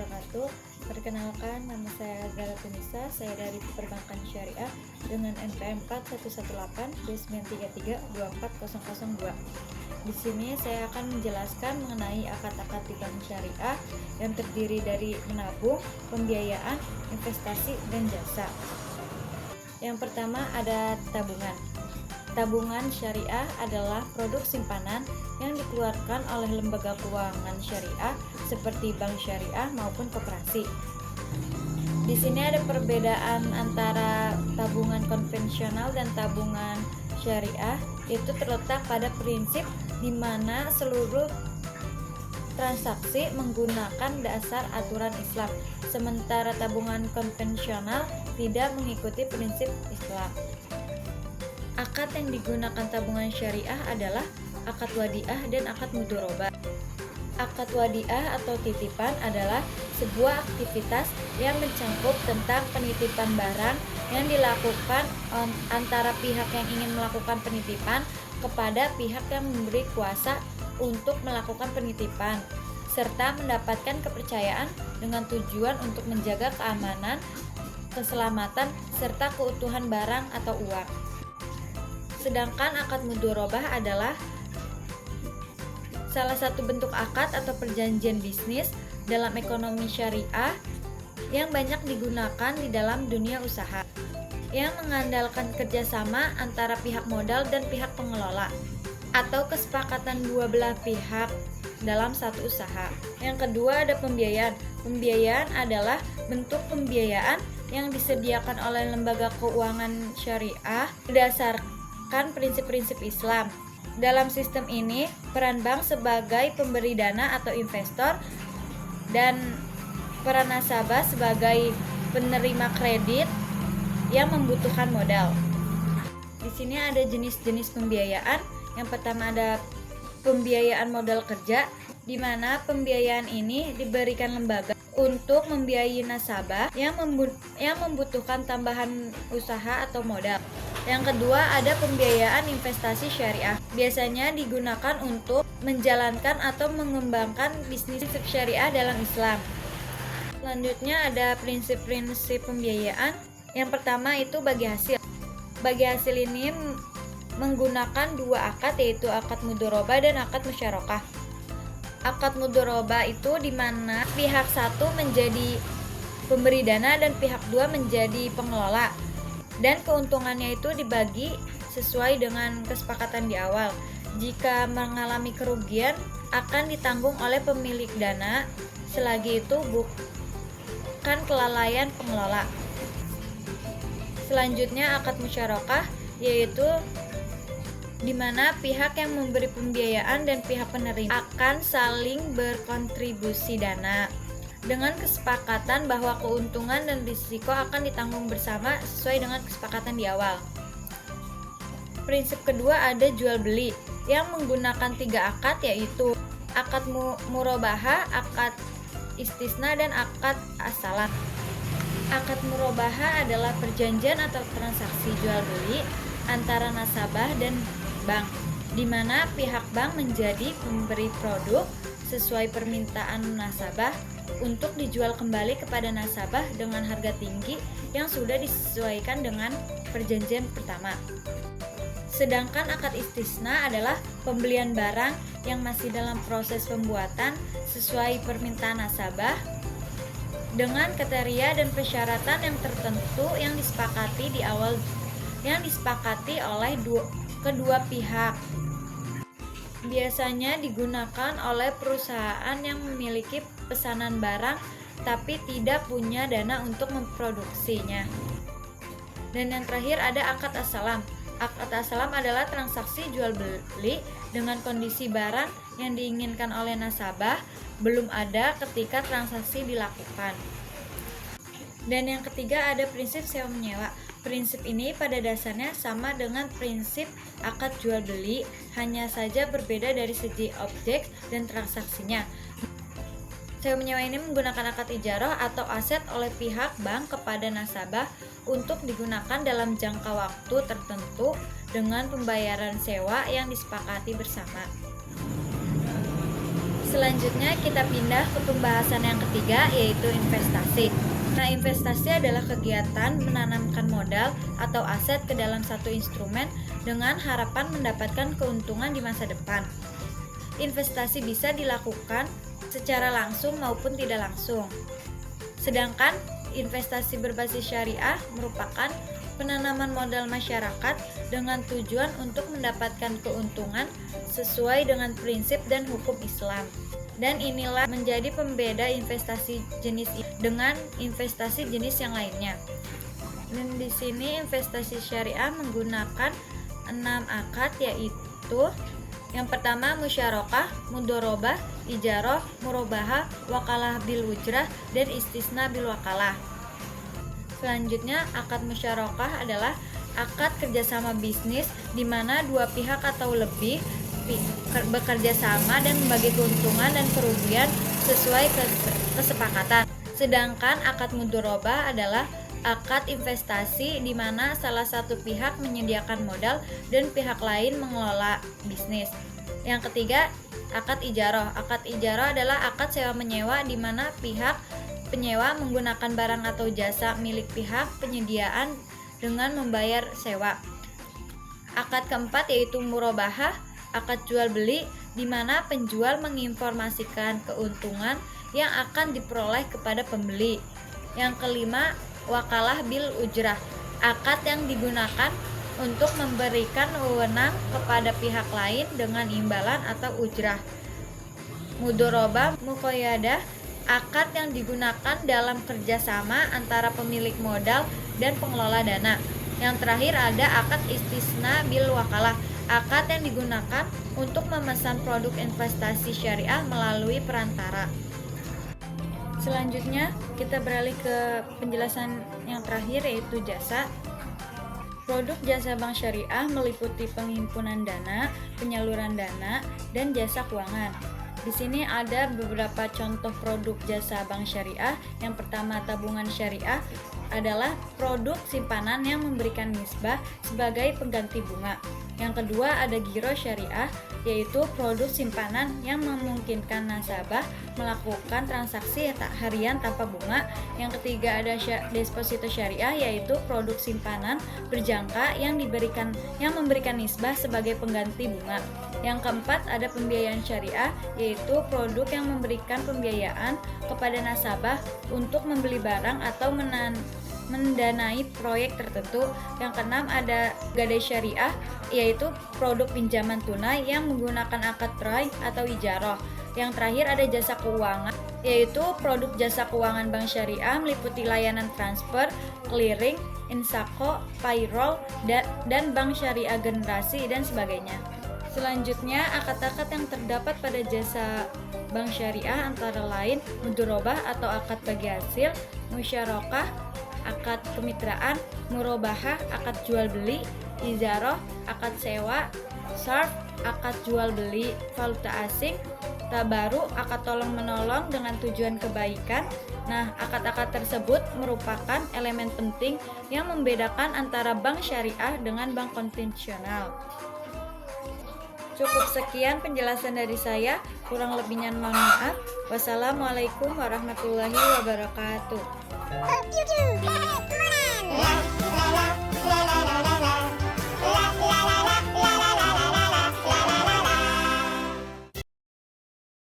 wabarakatuh. Perkenalkan, nama saya Galatunisa, saya dari Perbankan Syariah dengan NPM 4118-933-24002. Di sini saya akan menjelaskan mengenai akad-akad di bank syariah yang terdiri dari menabung, pembiayaan, investasi, dan jasa. Yang pertama ada tabungan. Tabungan syariah adalah produk simpanan yang dikeluarkan oleh lembaga keuangan syariah seperti bank syariah maupun koperasi. Di sini ada perbedaan antara tabungan konvensional dan tabungan syariah, itu terletak pada prinsip di mana seluruh transaksi menggunakan dasar aturan Islam, sementara tabungan konvensional tidak mengikuti prinsip Islam. Akad yang digunakan tabungan syariah adalah akad wadiah dan akad mudharabah. Akad wadiah atau titipan adalah sebuah aktivitas yang mencangkup tentang penitipan barang yang dilakukan antara pihak yang ingin melakukan penitipan kepada pihak yang memberi kuasa untuk melakukan penitipan, serta mendapatkan kepercayaan dengan tujuan untuk menjaga keamanan, keselamatan, serta keutuhan barang atau uang. Sedangkan akad mudharabah adalah salah satu bentuk akad atau perjanjian bisnis dalam ekonomi syariah yang banyak digunakan di dalam dunia usaha, yang mengandalkan kerjasama antara pihak modal dan pihak pengelola, atau kesepakatan dua belah pihak dalam satu usaha. Yang kedua ada pembiayaan. Pembiayaan adalah bentuk pembiayaan yang disediakan oleh lembaga keuangan syariah berdasarkan prinsip-prinsip Islam. Dalam sistem ini, peran bank sebagai pemberi dana atau investor dan peran nasabah sebagai penerima kredit yang membutuhkan modal. Di sini ada jenis-jenis pembiayaan. Yang pertama ada pembiayaan modal kerja, di mana pembiayaan ini diberikan lembaga untuk membiayai nasabah yang membutuhkan tambahan usaha atau modal. Yang kedua ada pembiayaan investasi syariah. Biasanya digunakan untuk menjalankan atau mengembangkan bisnis syariah dalam Islam. Selanjutnya ada prinsip-prinsip pembiayaan. Yang pertama itu bagi hasil. Bagi hasil ini menggunakan dua akad, yaitu akad mudharabah dan akad musyarakah. Akad mudharabah itu di mana pihak satu menjadi pemberi dana dan pihak dua menjadi pengelola, dan keuntungannya itu dibagi sesuai dengan kesepakatan di awal. Jika mengalami kerugian akan ditanggung oleh pemilik dana selagi itu bukan kelalaian pengelola. Selanjutnya akad musyarakah, yaitu di mana pihak yang memberi pembiayaan dan pihak penerima akan saling berkontribusi dana dengan kesepakatan bahwa keuntungan dan risiko akan ditanggung bersama sesuai dengan kesepakatan di awal. Prinsip kedua ada jual beli yang menggunakan tiga akad, yaitu akad murabahah, akad istisna, dan akad as-salam. Akad murabahah adalah perjanjian atau transaksi jual beli antara nasabah dan bank, di mana pihak bank menjadi pemberi produk sesuai permintaan nasabah untuk dijual kembali kepada nasabah dengan harga tinggi yang sudah disesuaikan dengan perjanjian pertama. Sedangkan akad istisna adalah pembelian barang yang masih dalam proses pembuatan sesuai permintaan nasabah dengan kriteria dan persyaratan yang tertentu yang disepakati di awal, yang disepakati oleh kedua pihak. Biasanya digunakan oleh perusahaan yang memiliki pesanan barang tapi tidak punya dana untuk memproduksinya. Dan yang terakhir ada akad as-salam. Akad as-salam adalah transaksi jual beli dengan kondisi barang yang diinginkan oleh nasabah belum ada ketika transaksi dilakukan. Dan yang ketiga ada prinsip sewa menyewa. Prinsip ini pada dasarnya sama dengan prinsip akad jual beli, hanya saja berbeda dari segi objek dan transaksinya. Sewa menyewa ini menggunakan akad ijarah atau aset oleh pihak bank kepada nasabah untuk digunakan dalam jangka waktu tertentu dengan pembayaran sewa yang disepakati bersama. Selanjutnya kita pindah ke pembahasan yang ketiga, yaitu investasi. Nah, investasi adalah kegiatan menanamkan modal atau aset ke dalam satu instrumen dengan harapan mendapatkan keuntungan di masa depan. Investasi bisa dilakukan secara langsung maupun tidak langsung. Sedangkan investasi berbasis syariah merupakan penanaman modal masyarakat dengan tujuan untuk mendapatkan keuntungan sesuai dengan prinsip dan hukum Islam. Dan inilah menjadi pembeda investasi jenis dengan investasi jenis yang lainnya. Dan di sini investasi syariah menggunakan 6 akad, yaitu yang pertama musyarakah, mudharabah, ijarah, murabahah, wakalah bil ujrah, dan istisna bil wakalah. Selanjutnya, akad musyarakah adalah akad kerjasama bisnis di mana dua pihak atau lebih bekerja sama dan membagi keuntungan dan kerugian sesuai kesepakatan. Sedangkan akad mudharabah adalah akad investasi di mana salah satu pihak menyediakan modal dan pihak lain mengelola bisnis. Yang ketiga, akad ijarah. Akad ijarah adalah akad sewa menyewa di mana pihak penyewa menggunakan barang atau jasa milik pihak penyediaan dengan membayar sewa. Akad keempat yaitu murabahah, akad jual beli di mana penjual menginformasikan keuntungan yang akan diperoleh kepada pembeli. Yang kelima, wakalah bil ujrah, akad yang digunakan untuk memberikan wewenang kepada pihak lain dengan imbalan atau ujrah. Mudharabah muqayyadah, akad yang digunakan dalam kerjasama antara pemilik modal dan pengelola dana. Yang terakhir ada akad istisna bil wakalah, akad yang digunakan untuk memesan produk investasi syariah melalui perantara. Selanjutnya kita beralih ke penjelasan yang terakhir, yaitu jasa. Produk jasa bank syariah meliputi penghimpunan dana, penyaluran dana, dan jasa keuangan. Di sini ada beberapa contoh produk jasa bank syariah. Yang pertama, tabungan syariah adalah produk simpanan yang memberikan nisbah sebagai pengganti bunga. Yang kedua, ada giro syariah, yaitu produk simpanan yang memungkinkan nasabah melakukan transaksi harian tanpa bunga. Yang ketiga, ada deposito syariah, yaitu produk simpanan berjangka yang memberikan nisbah sebagai pengganti bunga. Yang keempat, ada pembiayaan syariah, yaitu produk yang memberikan pembiayaan kepada nasabah untuk membeli barang atau mendanai proyek tertentu. Yang keenam, ada gadai syariah, yaitu produk pinjaman tunai yang menggunakan akad rai atau ijarah. Yang terakhir ada jasa keuangan, yaitu produk jasa keuangan bank syariah meliputi layanan transfer, clearing, insako, payroll, dan bank syariah generasi dan sebagainya. Selanjutnya, akad-akad yang terdapat pada jasa bank syariah antara lain mudharabah atau akad bagi hasil, musyarakah, akad kemitraan, murabahah, akad jual beli, ijarah, akad sewa, sarf, akad jual beli valuta asing, tabaru, akad tolong menolong dengan tujuan kebaikan. Nah, akad-akad tersebut merupakan elemen penting yang membedakan antara bank syariah dengan bank konvensional. Cukup sekian penjelasan dari saya, kurang lebihnya mohon maaf. Wassalamualaikum warahmatullahi wabarakatuh.